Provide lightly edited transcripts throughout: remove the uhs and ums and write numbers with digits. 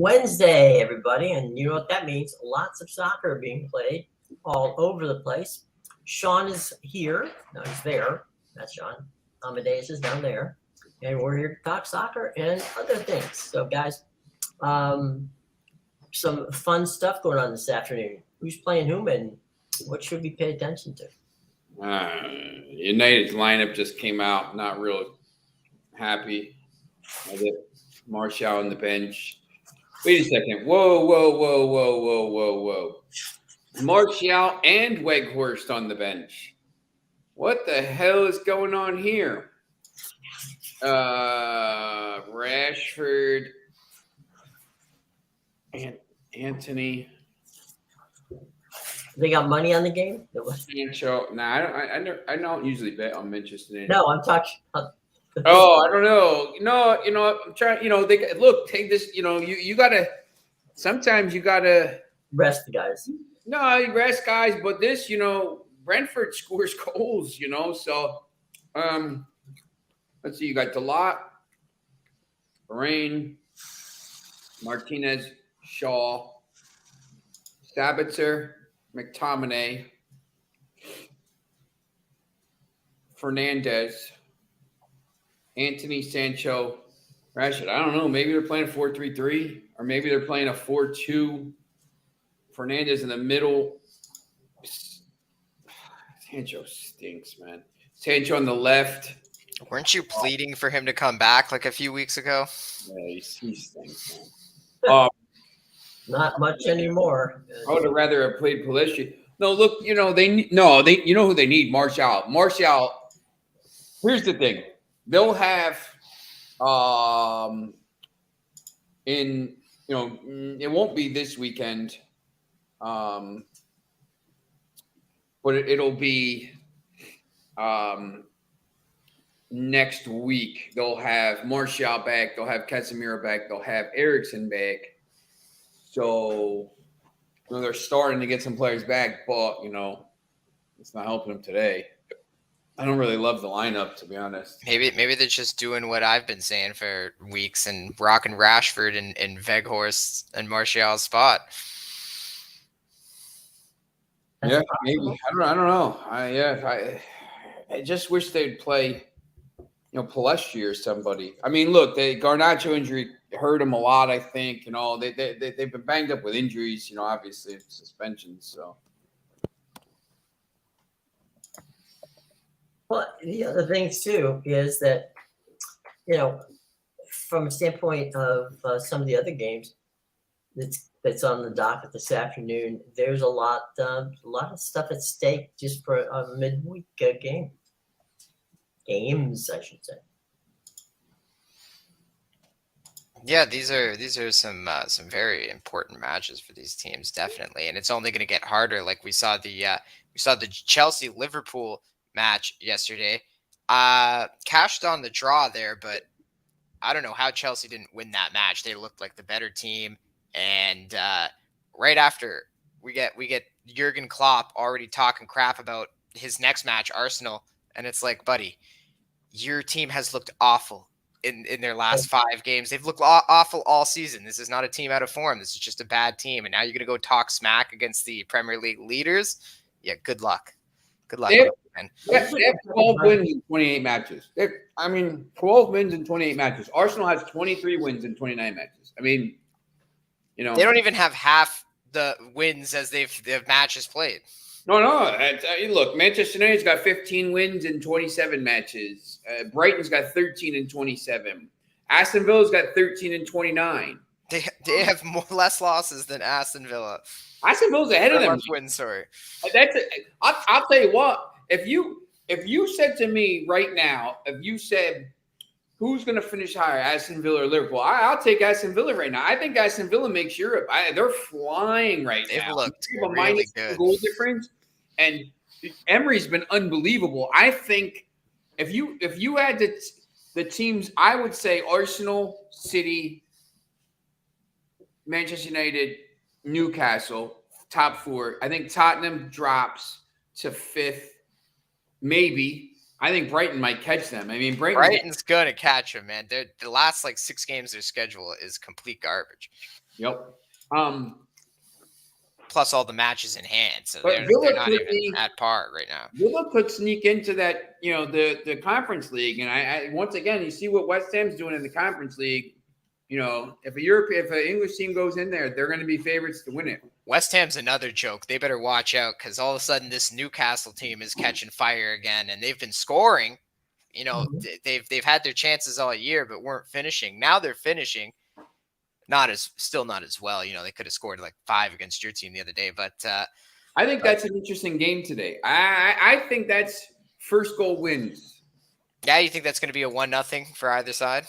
Wednesday, everybody, and you know what that means. Lots of soccer being played all over the place. Sean is here. No, he's there. That's Sean. Amadeus is down there. And we're here to talk soccer and other things. So, guys, um, some fun stuff going on this afternoon. Who's playing whom and what should we pay attention to? United's lineup just came out. Not real happy. I get Martial on the bench. Wait a second. Whoa. Martial and Weghorst on the bench. What the hell is going on here? Rashford and Anthony. They got money on the game? Sancho. Nah, I don't usually bet on Manchester United. No, I'm talking. Oh, I don't know. I'm trying. They look. Take this. You gotta. Sometimes you gotta rest the guys. No, you rest guys, but this, Brentford scores goals. So, let's see. You got Delot, Varane, Martinez, Shaw, Sabitzer, McTominay, Fernandez, Anthony, Sancho, Rashford. I don't know. Maybe they're playing a 4-3-3, or maybe they're playing a 4-2. Fernandez in the middle. Sancho stinks, man. Sancho on the left. Weren't you pleading for him to come back like a few weeks ago? Yeah, he stinks, man. Not much anymore. I would have rather have played Pulisic. No, look, you know who they need? Martial. Martial. Here's the thing. They'll have it won't be this weekend. But it'll be next week. They'll have Martial back. They'll have Casemiro back. They'll have Eriksen back. So they're starting to get some players back, but it's not helping them today. I don't really love the lineup, to be honest. Maybe they're just doing what I've been saying for weeks and rocking Rashford and Weghorst and Martial's spot. Yeah, maybe. I don't know. I just wish they'd play, Pulisic or somebody. I mean, look, the Garnacho injury hurt him a lot. I think they've been banged up with injuries. Obviously suspensions. So. Well, the other thing too is that from a standpoint of some of the other games that's on the docket this afternoon, there's a lot of stuff at stake just for a midweek game. Games, I should say. Yeah, these are some very important matches for these teams, definitely, and it's only going to get harder. Like we saw the Chelsea-Liverpool match yesterday. Cashed on the draw there, but I don't know how Chelsea didn't win that match. They looked like the better team. And right after we get Jurgen Klopp already talking crap about his next match, Arsenal, and it's like, buddy, your team has looked awful in their last 5 games. They've looked awful all season. This is not a team out of form. This is just a bad team. And now you're going to go talk smack against the Premier League leaders? Yeah, good luck. Good luck. They have 12 wins in 28 matches. 12 wins in 28 matches. Arsenal has 23 wins in 29 matches. I mean, they don't even have half the wins as they've matches played. No. Look, Manchester United's got 15 wins in 27 matches. Brighton's got 13 in 27. Aston Villa's got 13 in 29. They have less losses than Aston Villa. Aston Villa's ahead of them. Wins, sorry. I'll tell you what. If you said to me right now, who's going to finish higher, Aston Villa or Liverpool? I'll take Aston Villa right now. I think Aston Villa makes Europe. They're flying right now. They've looked really minus good. Goal difference, and Emery's been unbelievable. I think if you had the teams, I would say Arsenal, City, Manchester United, Newcastle, top 4. I think Tottenham drops to 5th, maybe. I think Brighton might catch them. I mean, Brighton's going to catch them, man. The last 6 games, their schedule is complete garbage. Yep. Plus all the matches in hand, so But they're not even at par right now. Villa could sneak into that, the conference league. And I once again, you see what West Ham's doing in the conference league. If an English team goes in there, they're going to be favorites to win it. West Ham's another joke. They better watch out because all of a sudden this Newcastle team is catching fire again, and they've been scoring. They've had their chances all year, but weren't finishing. Now they're finishing. Still not as well. They could have scored like 5 against your team the other day, but I think that's an interesting game today. I think that's first goal wins. Yeah, you think that's going to be a 1-0 for either side?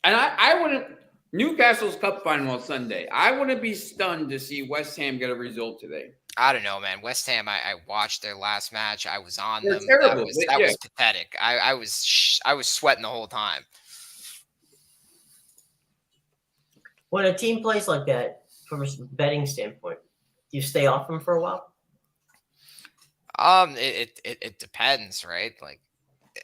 And I wouldn't. Newcastle's Cup final on Sunday. I wouldn't be stunned to see West Ham get a result today. I don't know, man. West Ham. I watched their last match. I was on They're them. terrible. That was pathetic. I was sweating the whole time. When a team plays like that, from a betting standpoint, do you stay off them for a while? It depends, right? Like,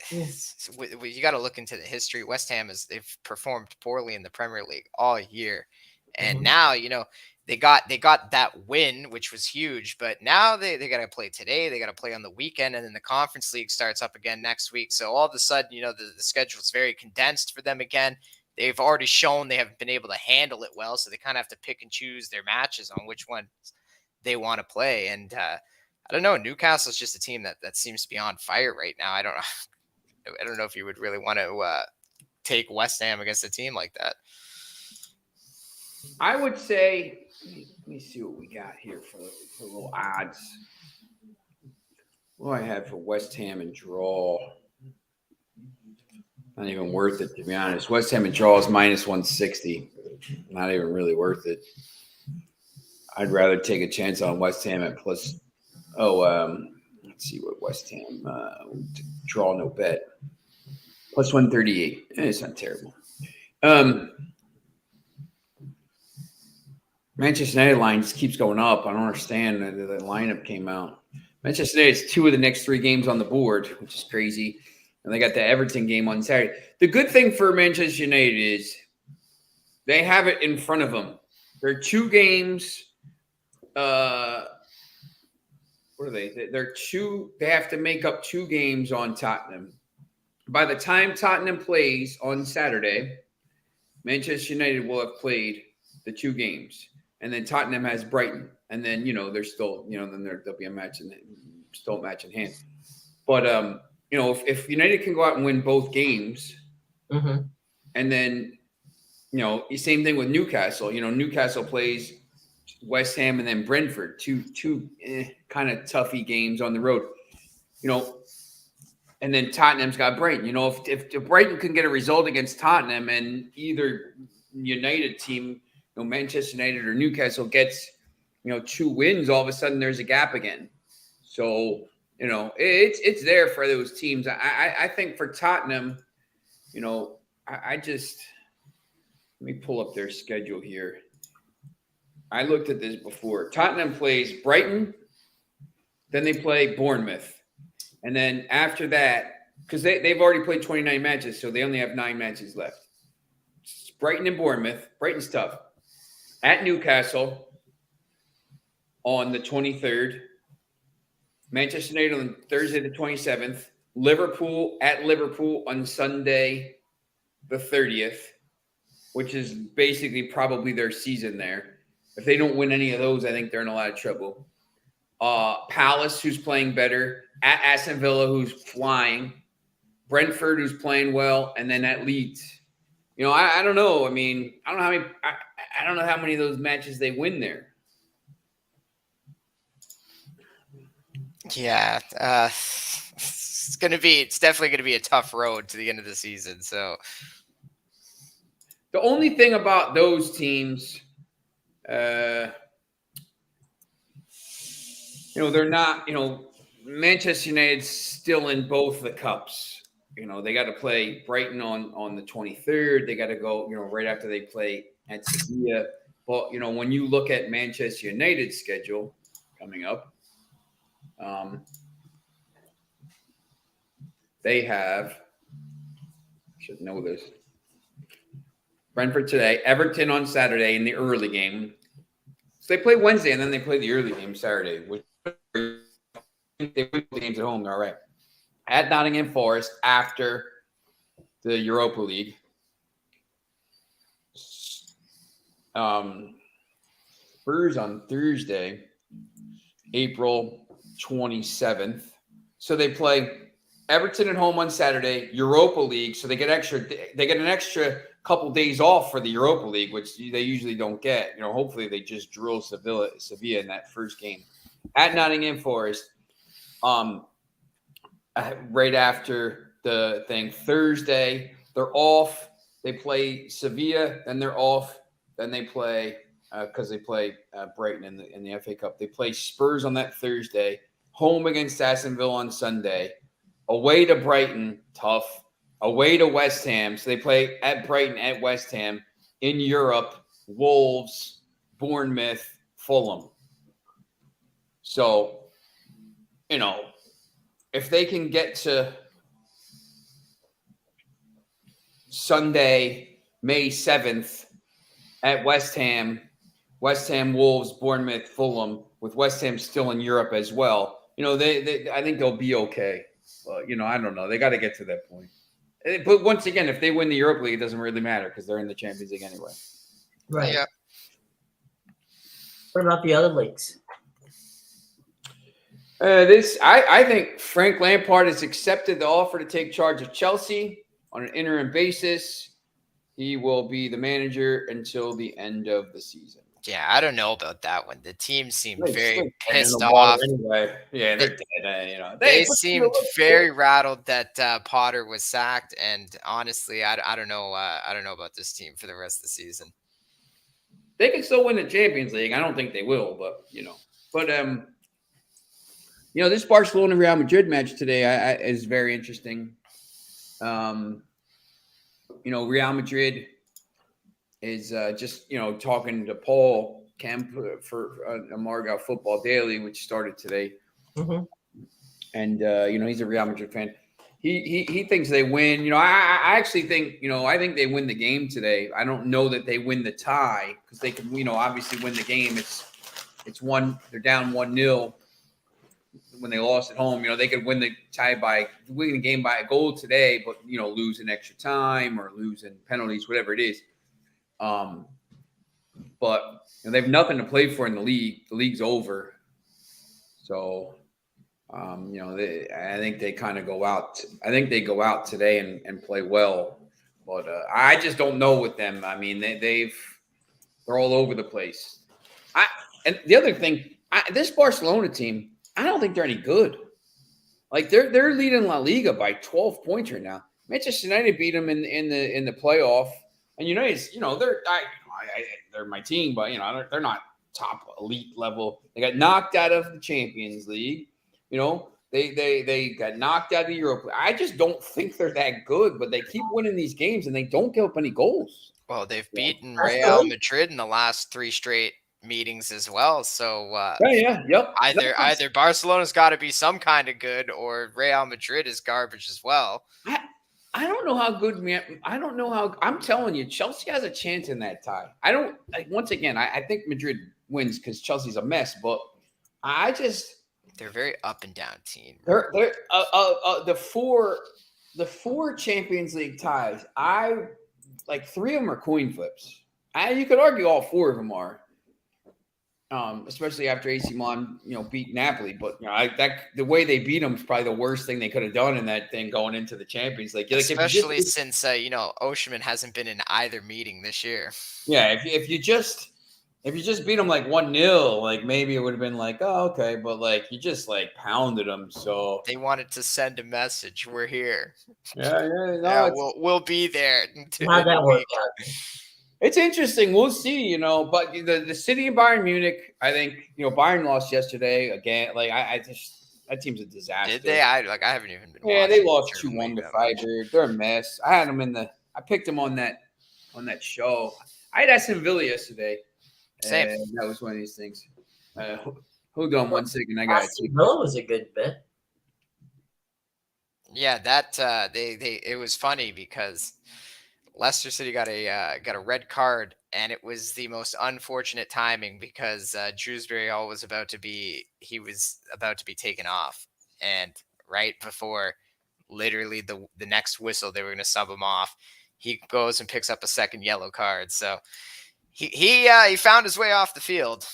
you got to look into the history. West Ham they've performed poorly in the Premier League all year, and now they got that win, which was huge. But now they got to play today. They got to play on the weekend, and then the Conference League starts up again next week. So all of a sudden, the schedule is very condensed for them again. They've already shown they haven't been able to handle it well, so they kind of have to pick and choose their matches on which one they want to play. And I don't know. Newcastle's just a team that seems to be on fire right now. I don't know if you would really want to take West Ham against a team like that. I would say, let me see what we got here for little odds. What do I have for West Ham and draw? Not even worth it, to be honest. West Ham and draw is -160. Not even really worth it. I'd rather take a chance on West Ham at plus. Let's see what West Ham draw no bet. Plus 138. It's not terrible. Manchester United line just keeps going up. I don't understand. The lineup came out. Manchester United has 2 of the next 3 games on the board, which is crazy. And they got the Everton game on Saturday. The good thing for Manchester United is they have it in front of them. There are 2 games. What are they? They have to make up 2 games on Tottenham. By the time Tottenham plays on Saturday, Manchester United will have played the 2 games. And then Tottenham has Brighton. And then, there's still, then there'll be a match in hand. But, if United can go out and win both games, and then, same thing with Newcastle. Newcastle plays West Ham and then Brentford, two kind of toughy games on the road. And then Tottenham's got Brighton. If Brighton can get a result against Tottenham and either United team, Manchester United or Newcastle gets, 2 wins, all of a sudden there's a gap again. So, it's there for those teams. I think for Tottenham, I just let me pull up their schedule here. I looked at this before. Tottenham plays Brighton, then they play Bournemouth. And then after that, because they've already played 29 matches, so they only have 9 matches left. It's Brighton and Bournemouth. Brighton's tough. At Newcastle on the 23rd. Manchester United on Thursday the 27th. Liverpool at Liverpool on Sunday the 30th, which is basically probably their season there. If they don't win any of those, I think they're in a lot of trouble. Palace, who's playing better. At Aston Villa, who's flying. Brentford, who's playing well. And then at Leeds. I don't know. I mean, I don't know how many of those matches they win there. Yeah, it's definitely gonna be a tough road to the end of the season. So the only thing about those teams, they're not, Manchester United's still in both the cups. They got to play Brighton on the 23rd. They got to go, right after they play at Sevilla. But, when you look at Manchester United's schedule coming up, they have, should know this. Brentford today. Everton on Saturday in the early game. So they play Wednesday and then they play the early game Saturday. Which they win the games at home. They're all right. At Nottingham Forest after the Europa League. Spurs on Thursday, April 27th. So they play Everton at home on Saturday, Europa League. So they get an extra couple days off for the Europa League, which they usually don't get. Hopefully they just drill Sevilla in that first game. At Nottingham Forest, right after the thing. Thursday, they're off. They play Sevilla, then they're off. Then they play because they play Brighton in the FA Cup. They play Spurs on that Thursday. Home against Aston Villa on Sunday. Away to Brighton, tough. Away to West Ham. So they play at Brighton, at West Ham. In Europe, Wolves, Bournemouth, Fulham. So, if they can get to Sunday, May 7th at West Ham, Wolves, Bournemouth, Fulham, with West Ham still in Europe as well, I think they'll be okay. But, I don't know. They got to get to that point. But once again, if they win the Europa League, it doesn't really matter because they're in the Champions League anyway. Right. Yeah. What about the other leagues? I think Frank Lampard has accepted the offer to take charge of Chelsea on an interim basis. He will be the manager until the end of the season. Yeah, I don't know about that one. The team seemed very In pissed the water off. anyway. Yeah, they're dead. They seemed very rattled that Potter was sacked, and honestly, I don't know. I don't know about this team for the rest of the season. They can still win the Champions League. I don't think they will, but this Barcelona Real Madrid match today is very interesting. Real Madrid is just talking to Paul Kemp for Amarga Football Daily, which started today, and he's a Real Madrid fan. He thinks they win. I actually think I think they win the game today. I don't know that they win the tie because they can obviously win the game. It's one. They're down 1-0 when they lost at home. They could win the game by a goal today, but lose in extra time or lose in penalties, whatever it is. But they have nothing to play for in the league. The league's over. So, I think they kind of go out. I think they go out today and play well. But I just don't know with them. I mean, they're all over the place. And the other thing, this Barcelona team, I don't think they're any good. Like they're leading La Liga by 12 points right now. Manchester United beat them in the playoff, and they're my team, but they're not top elite level. They got knocked out of the Champions League. They got knocked out of Europe. I just don't think they're that good, but they keep winning these games and they don't give up any goals. Well, they've beaten Real Madrid in the last 3 straight meetings as well. So yep. Either Barcelona's got to be some kind of good, or Real Madrid is garbage as well. I don't know how good, man. I don't know how. I'm telling you, Chelsea has a chance in that tie. Once again, I think Madrid wins because Chelsea's a mess, but they're a very up and down team. They're the four Champions League ties. 3 of them are coin flips. You could argue all 4 of them are. Especially after AC Milan, beat Napoli. But the way they beat them is probably the worst thing they could have done in that thing going into the Champions League. Especially since Osimhen hasn't been in either meeting this year. Yeah, if you just beat them 1-0, maybe it would have been oh, okay, but you just pounded them. So they wanted to send a message: we're here. We'll be there. How'd that work out? It's interesting. We'll see, but the city of Bayern Munich, I think, Bayern lost yesterday again. That team's a disaster. Did they? I haven't even been watching. Yeah, they lost 2-1 to Freiburg. They're a mess. I had them I picked them on that show. I had Aston Villa yesterday. Same. And that was one of these things. Hold on 1 second. I got Aston Villa was a good bit. Yeah, that it was funny because Leicester City got a red card, and it was the most unfortunate timing because Shrewsbury was about to be taken off, and right before literally the next whistle they were going to sub him off, he goes and picks up a second yellow card. So he found his way off the field,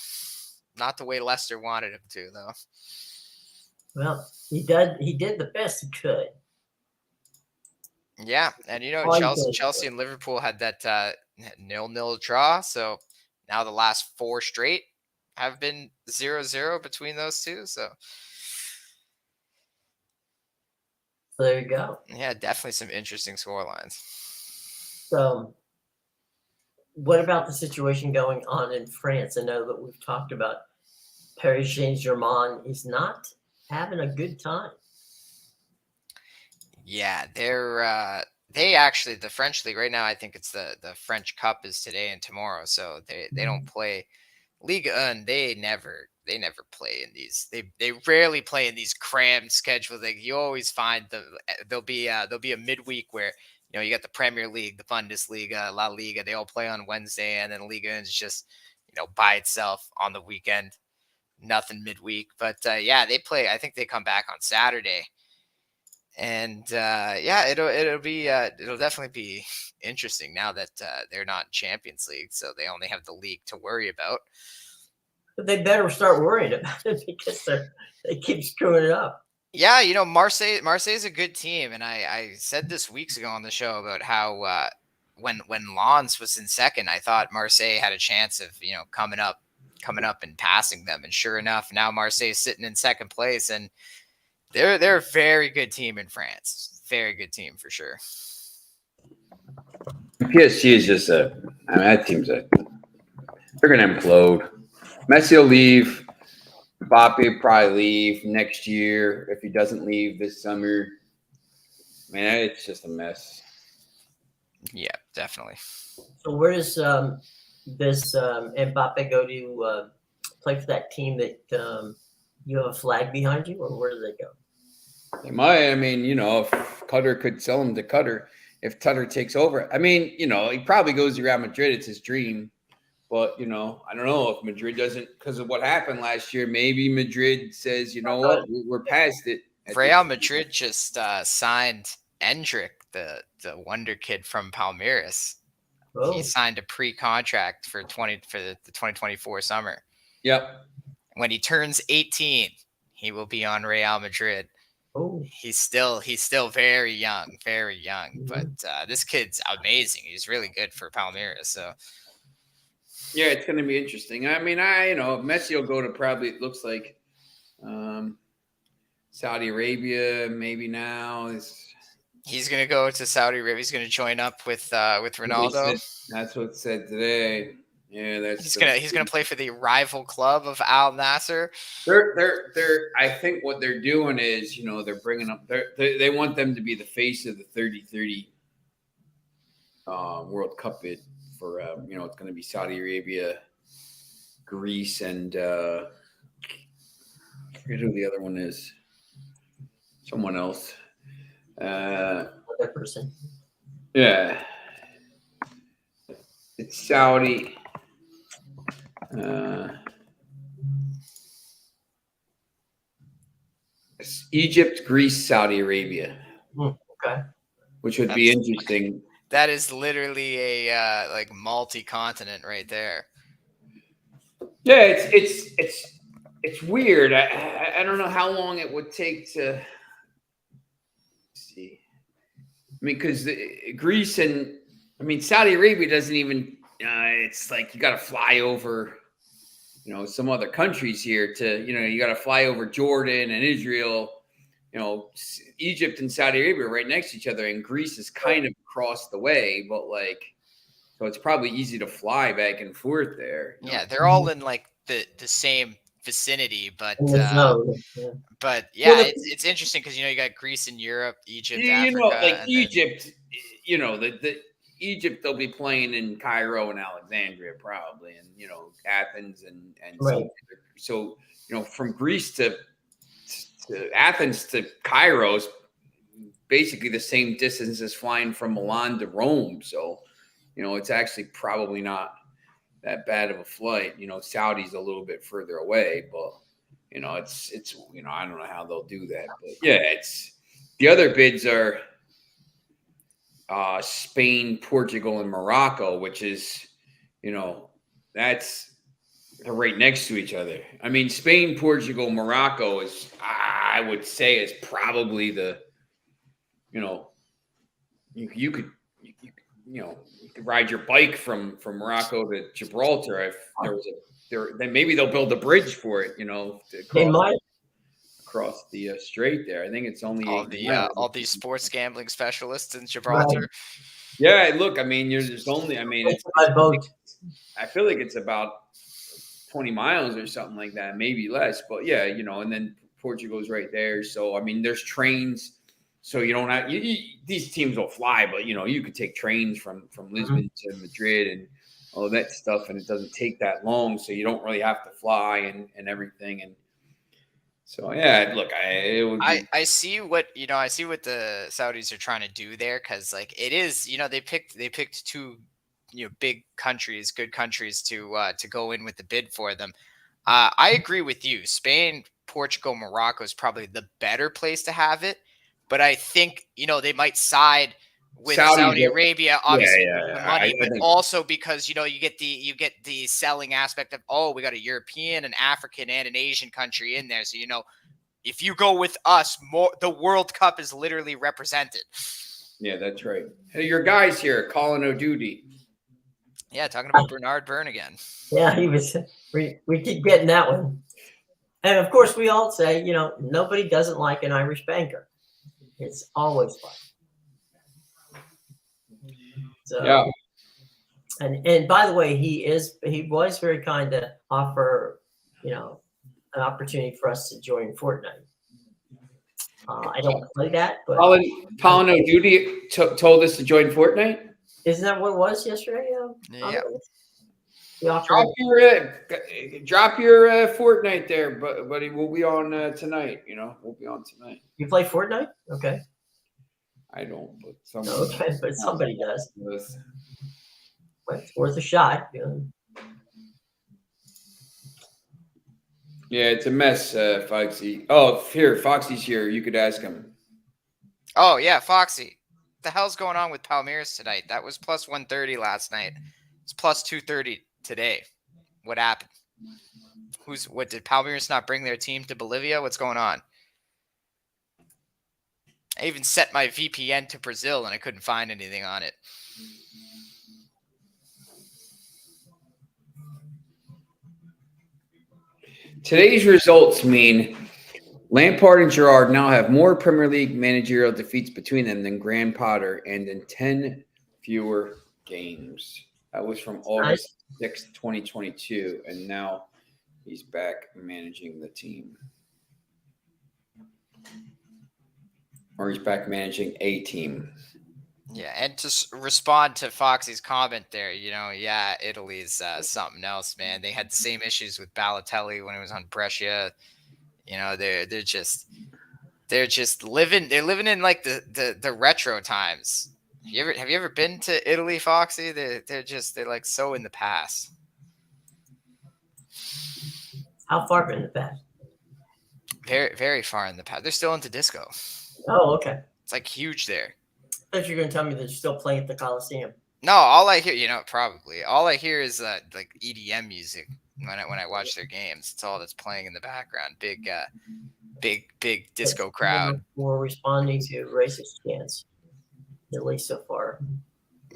not the way Leicester wanted him to, though. Well, he did the best he could. Yeah, and All he did. Chelsea and Liverpool had that 0-0 draw, so now the last 4 straight have been 0-0 between those two. So there you go. yeah, definitely some interesting scorelines. So, what about the situation going on in France? I know that we've talked about Paris Saint-Germain is not having a good time. Yeah, they actually, the French league right now, I think it's the French Cup is today and tomorrow, so they don't play Ligue 1. They never play in these. They rarely play in these crammed schedules. Like, you always find there'll be a midweek where you got the Premier League, the Bundesliga, La Liga. They all play on Wednesday, and then Ligue 1 is just by itself on the weekend. Nothing midweek, but yeah, they play. I think they come back on Saturday. And yeah, it'll definitely be interesting now that they're not in Champions League, so they only have the league to worry about. But they better start worrying about it because they keep screwing it up. Yeah, Marseille's a good team, and I said this weeks ago on the show about how when Lens was in second, I thought Marseille had a chance of coming up and passing them, and sure enough, now Marseille's sitting in second place, and they're a very good team in France. Very good team for sure. PSG is just that team's they're going to implode. Messi will leave. Mbappe will probably leave next year if he doesn't leave this summer. Man, it's just a mess. Yeah, definitely. So where does this Mbappe go to play for that team that you have a flag behind you, or where do they go? They might. I mean, if Qatar could sell him to Qatar, if Qatar takes over. I mean, he probably goes to Real Madrid. It's his dream. But, I don't know if Madrid doesn't, because of what happened last year, maybe Madrid says, you know what, we're past it. Real Madrid just signed Endrick, the wonder kid from Palmeiras. Oh. He signed a pre-contract for the 2024 summer. Yep. When he turns 18, he will be on Real Madrid. Oh. He's still very young, but this kid's amazing. He's really good for Palmeiras. So yeah, it's going to be interesting. I mean, Messi will go to probably, it looks like Saudi Arabia maybe now. He's going to go to Saudi Arabia. He's going to join up with Ronaldo. That's what it said today. Yeah, he's gonna play for the rival club of Al Nassr. They're I think what they're doing is they're bringing up they want them to be the face of the 30-30 World Cup bid for it's going to be Saudi Arabia, Greece, and I forget who the other one is. Someone else. Another person. Yeah, it's Saudi. Egypt, Greece, Saudi Arabia. Okay. Which would be interesting. That is literally a like multi-continent right there. Yeah, it's weird. I don't know how long it would take to see. I mean, because Greece and Saudi Arabia doesn't even. It's like you got to fly over, some other countries here to, you got to fly over Jordan and Israel. Egypt and Saudi Arabia are right next to each other, and Greece is kind of across the way, but so it's probably easy to fly back and forth there. Yeah, they're all in like the same vicinity, but it's interesting because you got Greece and Europe, Egypt, Africa, Egypt. The Egypt, they'll be playing in Cairo and Alexandria probably, and Athens and right. So from Greece to Athens to Cairo is basically the same distance as flying from Milan to Rome. So, it's actually probably not that bad of a flight. Saudi's a little bit further away, but it's I don't know how they'll do that. But yeah, it's the other bids are Spain, Portugal, and Morocco, which is, they're right next to each other. I mean, Spain, Portugal, Morocco I would say, is probably the, you could ride your bike from Morocco to Gibraltar if there was then maybe they'll build a bridge for it, They might. across the strait there. I think it's only all these sports gambling specialists in Gibraltar. Right. Yeah, look, I mean, there's only, I mean, By boat. I feel like it's about 20 miles or something like that, maybe less. But yeah, and then Portugal's right there. So, I mean, there's trains. So you don't have these teams will fly, but you could take trains from Lisbon to Madrid and all that stuff, and it doesn't take that long. So you don't really have to fly and everything. And so yeah, look, I see what I see what the Saudis are trying to do there, because like it is, they picked two big countries, good countries to go in with the bid for them. I agree with you. Spain, Portugal, Morocco is probably the better place to have it, but I think they might side with Saudi Arabia, obviously for the money, but also because you get the selling aspect of, we got a European, an African, and an Asian country in there, so if you go with us, the World Cup is literally represented. Yeah, that's right. Hey, your guys here, Colin O'Duty. Yeah, talking about Bernard Byrne again. Yeah, he was. We keep getting that one, and of course we all say, nobody doesn't like an Irish banker. It's always fun. So, yeah. And by the way, he was very kind to offer, an opportunity for us to join Fortnite. I don't play that, but Colin O'Duty told us to join Fortnite. Isn't that what it was yesterday? Yeah. Drop your Fortnite there, buddy. We'll be on tonight. We'll be on tonight. You play Fortnite? Okay. I don't, but somebody does. Well, it's worth a shot. Yeah, it's a mess, Foxy. Oh, here, Foxy's here. You could ask him. Oh yeah, Foxy. What the hell's going on with Palmeiras tonight? That was plus 130 last night. It's plus 230 today. What happened? What did Palmeiras not bring their team to Bolivia? What's going on? I even set my VPN to Brazil and I couldn't find anything on it. Today's results mean Lampard and Gerrard now have more Premier League managerial defeats between them than Graham Potter, and in 10 fewer games. That was from August 6th, 2022, and now he's back managing the team. Or he's back managing a team. Yeah, and to respond to Foxy's comment there, Italy's something else, man. They had the same issues with Balotelli when it was on Brescia. They're just living in like the retro times. Have you ever been to Italy, Foxy? They're like so in the past. How far in the past? Very, very far in the past. They're still into disco. Oh, okay. It's like huge there. I thought you were going to tell me they're still playing at the Coliseum. No, all I hear, probably all I hear is like EDM music when I watch their games. It's all that's playing in the background. Big disco crowd. We're responding to racist chants, at least so far.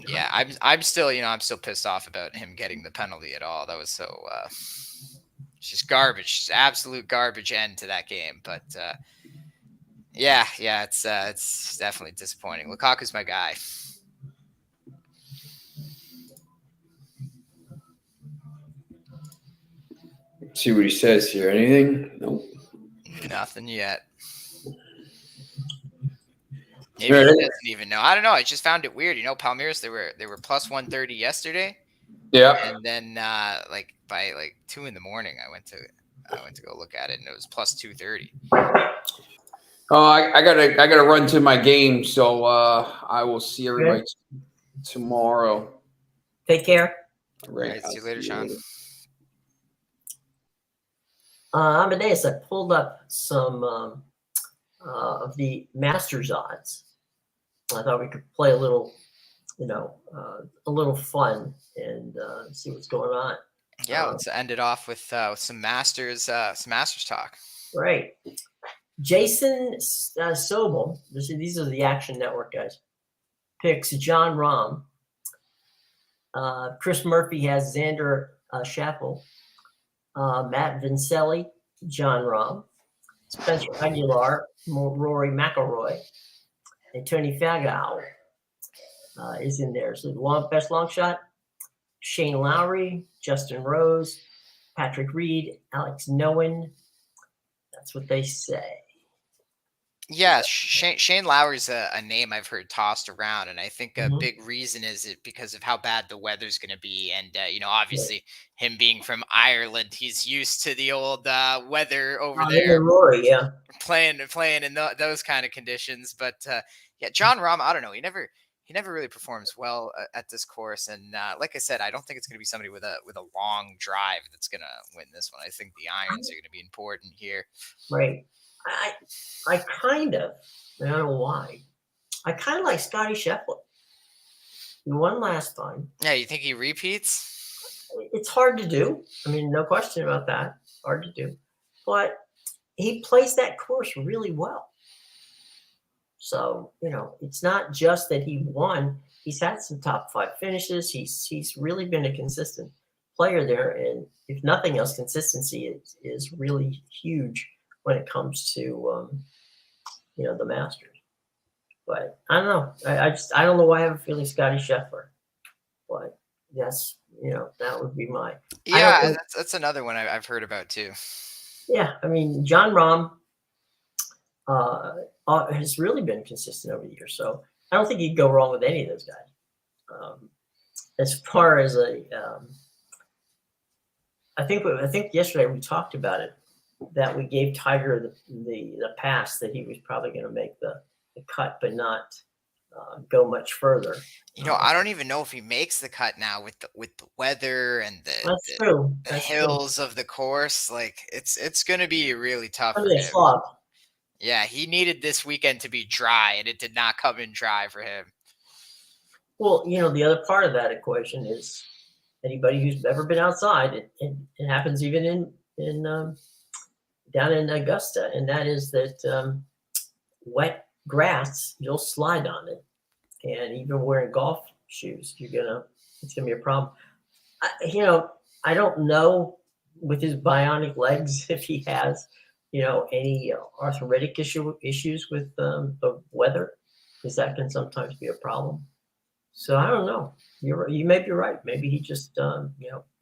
Yeah, I'm still pissed off about him getting the penalty at all. That was so it's just garbage, just absolute garbage end to that game. But yeah, it's definitely disappointing. Lukaku's my guy. See what he says here. Anything? Nope. Nothing yet. Maybe he doesn't even know. I don't know. I just found it weird. Palmeiras, they were plus 130 yesterday. Yeah. And then by 2 a.m, I went to go look at it, and it was plus 230. Oh, I gotta run to my game, so I will see everybody tomorrow. Take care. All right, I'll see you later, Sean. Amadeus, I pulled up some of the Masters odds. I thought we could play a little, a little fun and see what's going on. Yeah, let's end it off with some Masters talk. Right. Jason Sobel, these are the Action Network guys, picks John Rahm. Chris Murphy has Xander Schauffele. Matt Vincelli, John Rahm. Spencer Aguilar, Rory McIlroy. And Tony Finau is in there. So best long shot, Shane Lowry, Justin Rose, Patrick Reed, Alex Nowen. That's what they say. Yeah, Shane Lowry's a name I've heard tossed around, and I think a big reason is it because of how bad the weather's going to be, and obviously him being from Ireland, he's used to the old weather over there. Rory, yeah, playing in those kind of conditions. But yeah, John Rahm, I don't know, he never really performs well at this course, and like I said, I don't think it's going to be somebody with a long drive that's going to win this one. I think the irons are going to be important here. Right. I kind of, I don't know why, I kind of like Scotty Scheffler. He won last time. Yeah, you think he repeats? It's hard to do. I mean, no question about that. Hard to do. But he plays that course really well. So, it's not just that he won. He's had some top 5 finishes. He's really been a consistent player there. And if nothing else, consistency is really huge when it comes to, the Masters. But I don't know. I don't know why I have a feeling Scotty Scheffler. But yes, that would be my. Yeah, that's another one I've heard about too. Yeah, I mean, John Rahm has really been consistent over the years, so I don't think you could go wrong with any of those guys. As far as I think yesterday we talked about it, that we gave Tiger the pass that he was probably going to make the cut, but not go much further. I don't even know if he makes the cut now with the weather and the hills of the course. Like it's going to be really tough for him. Yeah, he needed this weekend to be dry, and it did not come in dry for him. Well, the other part of that equation is anybody who's ever been outside. It happens even in down in Augusta, and that is that wet grass, you'll slide on it, and even wearing golf shoes, it's gonna be a problem. I don't know with his bionic legs if he has any arthritic issues with the weather, because that can sometimes be a problem. So I don't know. You may be right. Maybe he just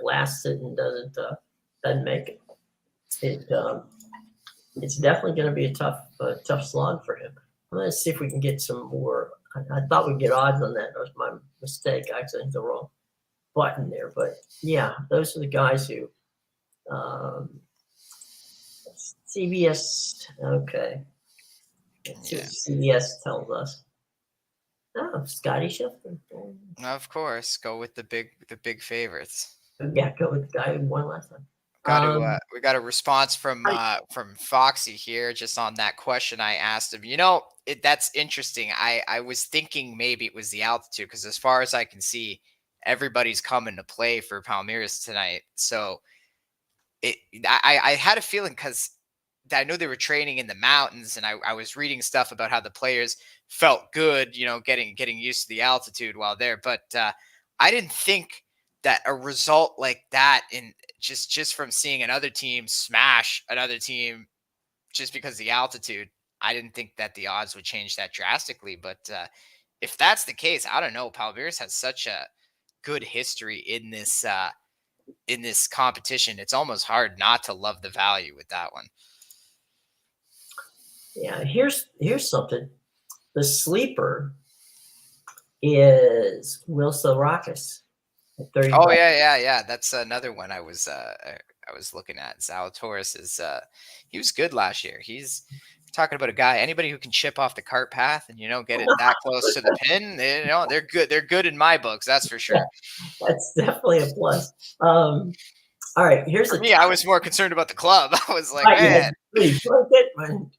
blasts it and doesn't make it. It's definitely going to be a tough slog for him. Let's see if we can get some more. I thought we'd get odds on that. That was my mistake. I actually hit the wrong button there. But yeah, those are the guys who CBS. Okay. CBS tells us. Oh, Scotty Scheffler. Of course, go with the big favorites. Yeah, go with the guy who won last time. We got a response from Foxy here just on that question I asked him. That's interesting. I was thinking maybe it was the altitude, because as far as I can see, everybody's coming to play for Palmeiras tonight. So I had a feeling, because I know they were training in the mountains, and I was reading stuff about how the players felt good, getting used to the altitude while there. But I didn't think that a result like that, in just from seeing another team smash another team just because of the altitude, I didn't think that the odds would change that drastically. But if that's the case, I don't know. Palmeiras has such a good history in this competition. It's almost hard not to love the value with that one. Yeah, here's something. The sleeper is Will Silrakis. Oh yeah. That's another one I was looking at. Zalatoris he was good last year. He's talking about a guy, anybody who can chip off the cart path and get it that close to the pin, they're good. They're good in my books, that's for sure. That's definitely a plus. All right, here's For a me, I was more concerned about the club. I was like, right, man. you broke it, man.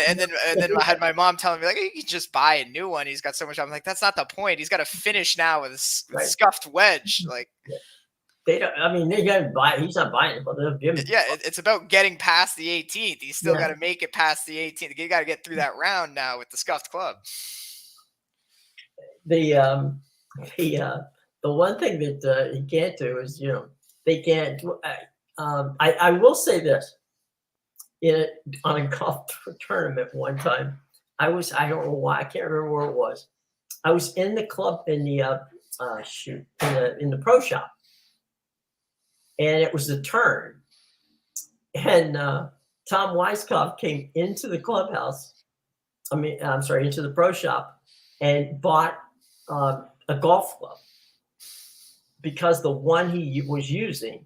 And then I had my mom telling me, like, you can just buy a new one. He's got so much. I'm like, that's not the point. He's got to finish now with a Right. scuffed wedge. Like, They don't. I mean, they gotta buy. He's not buying it, but they'll give him. yeah, it's about getting past the 18th. He's still Yeah. got to make it past the 18th. You got to get through that round now with the scuffed club. The one thing that he can't do is, they can't. I will say this. On a golf tournament one time, I don't know why, I can't remember where it was. I was in the club in the in the pro shop, and it was the turn, and Tom Weiskopf came into the clubhouse. Into the pro shop, and bought a golf club, because the one he was using,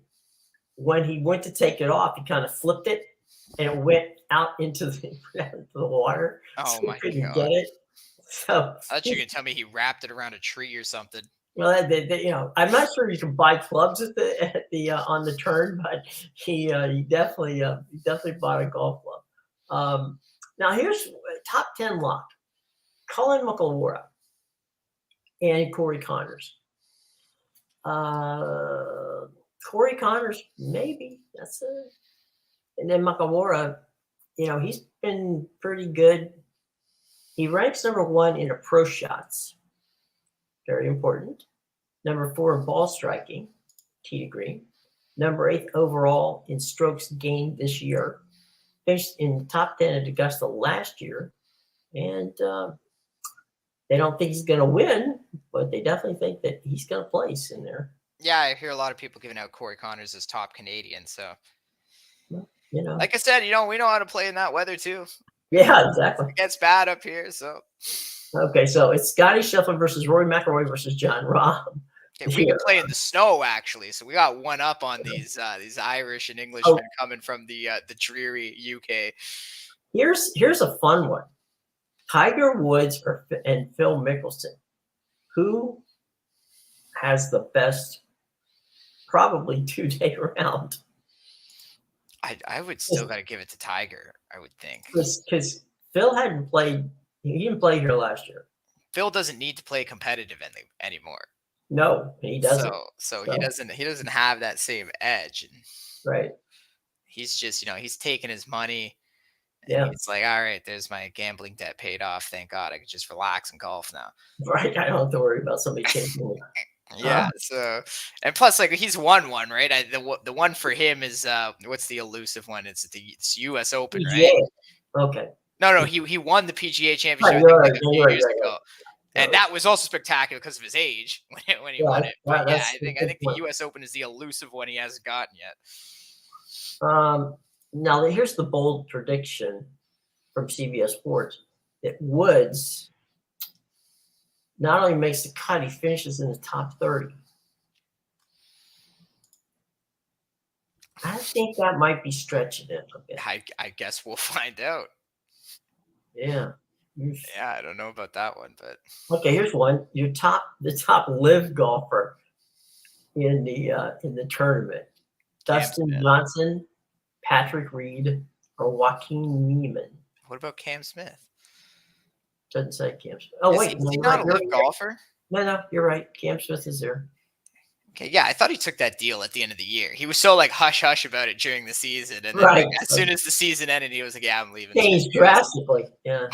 when he went to take it off, he kind of flipped it, and it went out into the water. Oh so my he couldn't God. get it. So I thought you were gonna tell me he wrapped it around a tree or something. well, I'm not sure you can buy clubs at the on the turn, but he definitely bought a golf club. Now here's top 10 lock: Colin McElroy and Corey Connors. Corey Connors, maybe that's it. And then McElroy, he's been pretty good. He ranks number 1 in approach shots. Very important. Number 4 in ball striking, tee to green. Number 8 overall in strokes gained this year. Finished in top 10 at Augusta last year. And they don't think he's going to win, but they definitely think that he's going to place in there. Yeah, I hear a lot of people giving out Corey Connors as top Canadian. So, like I said, we know how to play in that weather too. Yeah, exactly. It gets bad up here, so. Okay, so it's Scotty Scheffler versus Rory McIlroy versus John Rahm. Okay, we can play in the snow actually, so we got one up on these Irish and Englishmen coming from the dreary UK. Here's a fun one: Tiger Woods and Phil Mickelson. Who has the best, probably 2-day round? I would still got to give it to Tiger, I would think. Because Phil hadn't played. He didn't play here last year. Phil doesn't need to play competitive anymore. No, he doesn't. So he doesn't have that same edge. Right. He's just, he's taking his money. Yeah. It's like, all right, there's my gambling debt paid off. Thank God, I can just relax and golf now. Right. I don't have to worry about somebody taking me. Yeah. So, and plus, like, he's won one, right? The one for him is what's the elusive one? It's U.S. Open, PGA. right? Okay. No, he won the PGA Championship Right, a few years ago, and that was also spectacular because of his age when he won it. But yeah, I think the U.S. Open is the elusive one he hasn't gotten yet. Now here's the bold prediction from CBS Sports that Woods not only makes the cut, he finishes in the top 30. I think that might be stretching it a bit. I guess we'll find out. Yeah. Yeah, I don't know about that one, but okay, here's one. The top live golfer in the tournament: Dustin Johnson, Patrick Reed, or Joaquin Niemann. What about Cam Smith? Doesn't say Cam Smith. Oh, wait. Is he not a live golfer? No, you're right. Cam Smith is there. Okay, yeah, I thought he took that deal at the end of the year. He was so like hush about it during the season, and then like, as soon as the season ended, he was like, "Yeah, I'm leaving." Changed drastically. Yeah.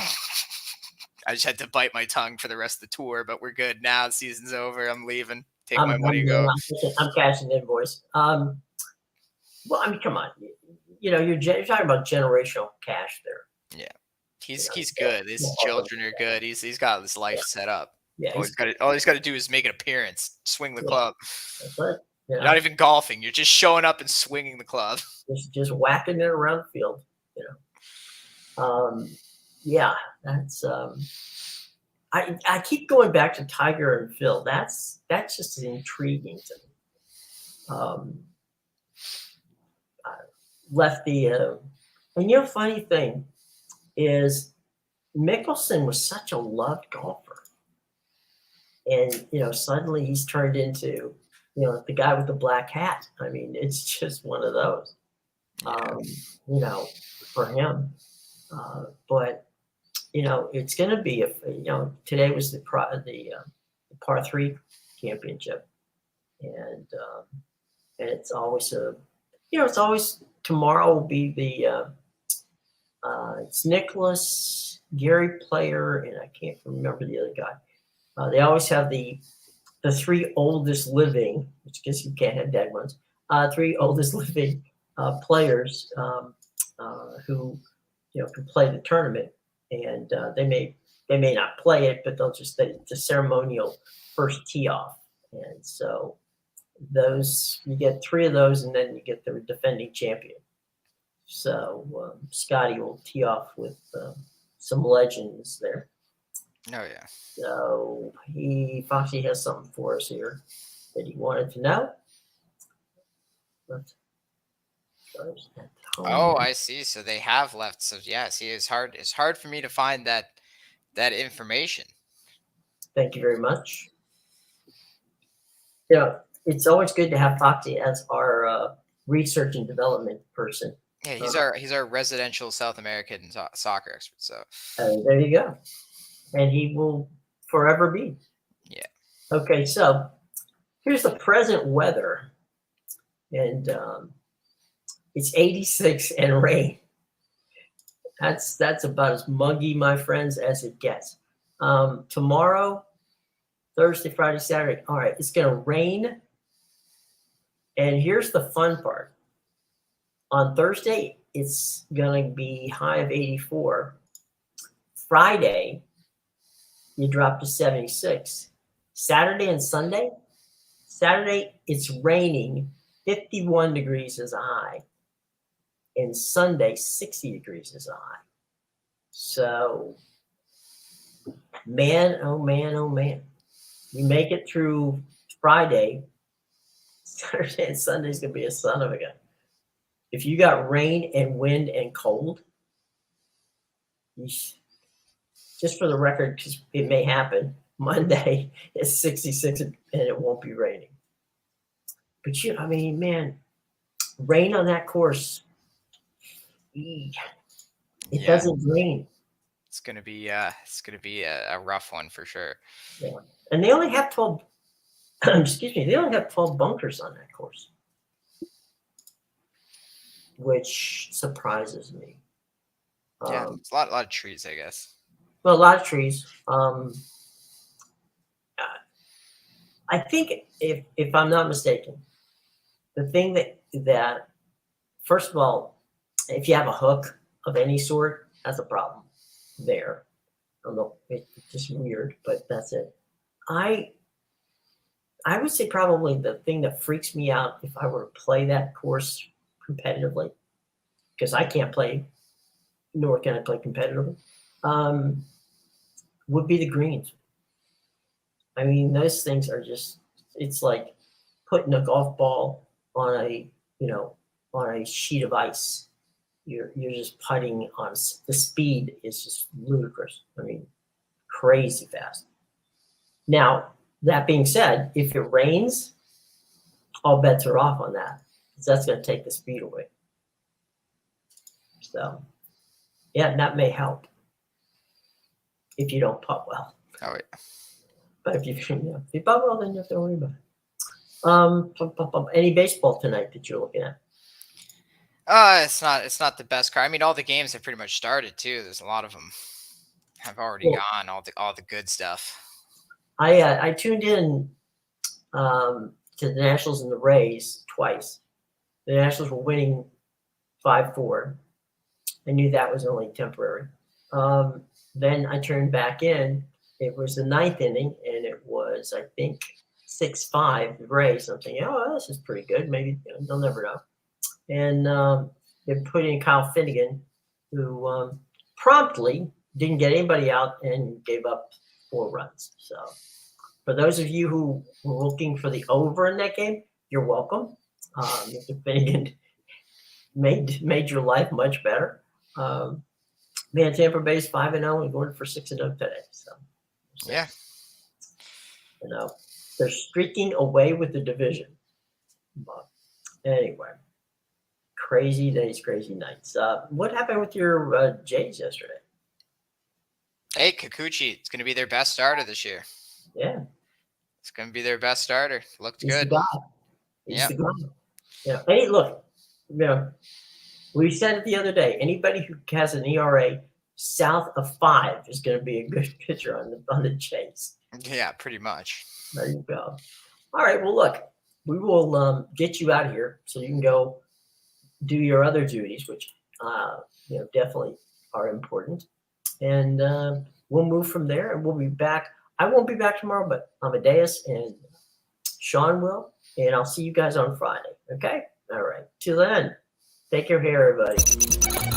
I just had to bite my tongue for the rest of the tour, but we're good now. The season's over. I'm leaving. Take my money, go. I'm cashing the invoice. Well, I mean, come on. You're talking about generational cash there. Yeah, he's good. His children are good. He's got his life set up. Yeah, all he's got to do is make an appearance, swing the club. That's right. You're not even golfing. You're just showing up and swinging the club. Just whacking it around the field. Yeah, that's. I keep going back to Tiger and Phil. That's just intriguing to me. Lefty, and funny thing, is Mickelson was such a loved golfer. And, suddenly he's turned into, the guy with the black hat. I mean, it's just one of those, for him. But, it's going to be, today was the par 3 championship. And it's always tomorrow will be it's Nicholas, Gary Player, and I can't remember the other guy. They always have the 3 oldest living, which I guess you can't have dead ones, 3 oldest living players who can play the tournament, and they may not play it, but they'll just the ceremonial first tee off, and so those you get 3 of those, and then you get the defending champion. So Scotty will tee off with some legends there. Oh yeah. So Foxy has something for us here that he wanted to know. Oh, I see. So they have left. So yeah, see, it's hard for me to find that information. Thank you very much. Yeah, it's always good to have Foxy as our research and development person. Yeah, he's our residential South American soccer expert. So there you go, and he will forever be. Yeah. Okay, so here's the present weather, and it's 86 and rain. That's about as muggy, my friends, as it gets. Tomorrow, Thursday, Friday, Saturday. All right, it's going to rain. And here's the fun part. On Thursday, it's going to be high of 84. Friday, you drop to 76. Saturday and Sunday. Saturday, it's raining. 51 degrees is a high. And Sunday, 60 degrees is a high. So, man, oh man, oh man. You make it through Friday, Saturday and Sunday's going to be a son of a gun. If you got rain and wind and cold, just for the record, because it may happen, Monday is 66 and it won't be raining. But man, rain on that course, it doesn't rain. It's gonna be a rough one for sure. Yeah. And they only have 12 they only have 12 bunkers on that course, which surprises me. Yeah, it's a lot of trees, I guess. Well, a lot of trees. I think if I'm not mistaken, the thing that first of all, if you have a hook of any sort, that's a problem there. I don't know, it's just weird, but that's it. I would say probably the thing that freaks me out if I were to play that course competitively, because I can't play, nor can I play competitively, would be the greens. I mean, those things are just, it's like putting a golf ball on a sheet of ice. You're just putting on, the speed is just ludicrous. I mean, crazy fast. Now, that being said, if it rains, all bets are off on that, because that's going to take the speed away. So, yeah, that may help if you don't putt well. Oh yeah. But if you putt well, then you have to worry about it. Any baseball tonight that you're looking at? It's not the best card. I mean, all the games have pretty much started too. There's a lot of them have already gone. All the good stuff. I tuned in to the Nationals and the Rays twice. The Nationals were winning 5-4. I knew that was only temporary. Then I turned back in. It was the 9th inning, and it was, I think, 6-5, the Rays. I'm thinking, oh, this is pretty good. Maybe they'll never know. And they put in Kyle Finnegan, who promptly didn't get anybody out and gave up 4 runs. So for those of you who were looking for the over in that game, you're welcome. Mr. Finnegan made your life much better. Man, Tampa Bay's 5-0 and going for 6-0 today. So Yeah. you know, they're streaking away with the division. But anyway, crazy days, crazy nights. What happened with your Jays yesterday? Hey, Kikuchi, it's going to be their best starter this year. Yeah, It's going to be their best starter. Looked he's good. the guy. He's Yep. the guy. Yeah. Hey, look, you know, we said it the other day. Anybody who has an ERA south of 5 is going to be a good pitcher on the Jays. Yeah, pretty much. There you go. All right. Well, look, we will get you out of here so you can go do your other duties, which definitely are important. And we'll move from there, and we'll be back. I won't be back tomorrow, but Amadeus and Sean will, and I'll see you guys on Friday. Okay? All right. Till then, take care, everybody.